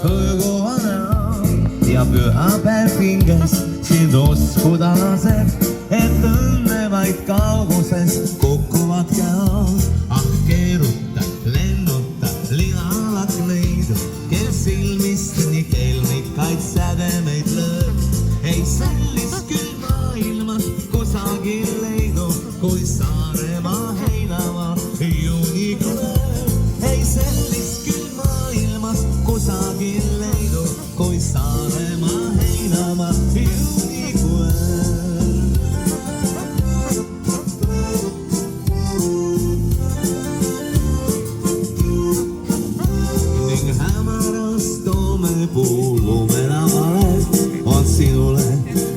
hõõguvana ja pühapäev pinges sind uskuda laseb, et õnne vaid kauguses kukuvad käod. Ah keeruta, lennuta, linalak leidu, kel silmist nii kelmikaid sädemeid lööb. Ei sellist küll maailmas kusagil leidu, kui Saaremaa heinamaa juunikuu. Ei sellist küll maailmas kusagil leidu, kui Saaremaa heinamaa juunikuu. Ning hämaras toomepuu lumena valed on sinule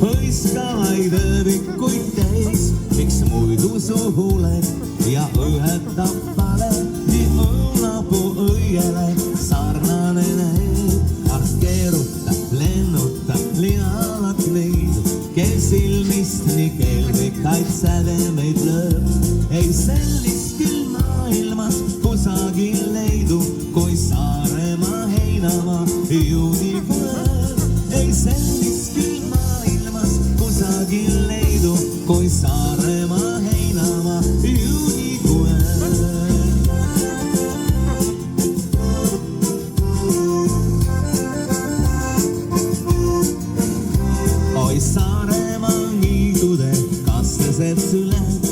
hõiskavaid ööbikuid täis. Miks muidu suhuled ja õhetab vale, nii õunapuu õiele sarnane näib. Ah keeruta, lennuta, linalak leidu, kel silmist nii kelmikaid sädemeid lööb. Ei sellist küll maailmas kusagil leidu, kui Saaremaa heinamaa juunikuu. Ei sellist küll maailmas kusagil leidu, kui Saaremaa heinamaa juunikuu. Oi Saaremaa niitude kastesed süled,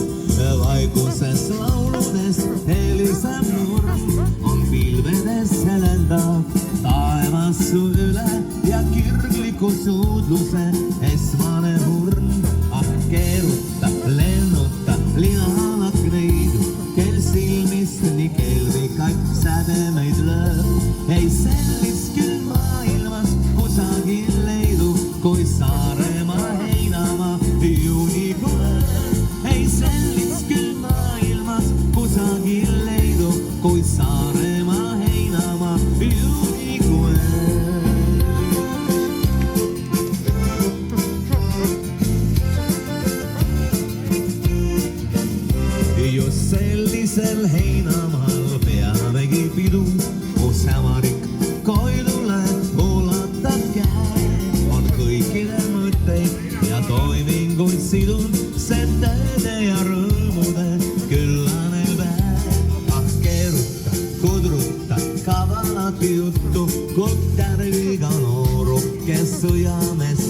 vaikuses lauludes heliseb nurm, on pilvedes helendab taevas su üle ja kirgliku suudluse esmane hurn. Ah keeruta, lennuta, linalak leidu, kel silmist nii kelmikaid sädemeid lööb. Ei sellist küll maailmas kusagil leidu, kui Saaremaa heinamaa juunikuu. Ei sellist küll maailmas kusagil leidu, kui Saaremaa heinamaa juunikuu. Just sellisel heinamaal peamegi pidu, kus hämarik koidule ulatab käe. On kõikide mõtteid ja toiminguid sidun, see tõde ja rõõmude küllane päev. Ah keeruta, kudruta, kavalat juttu, kui tärviga noorukes su jaames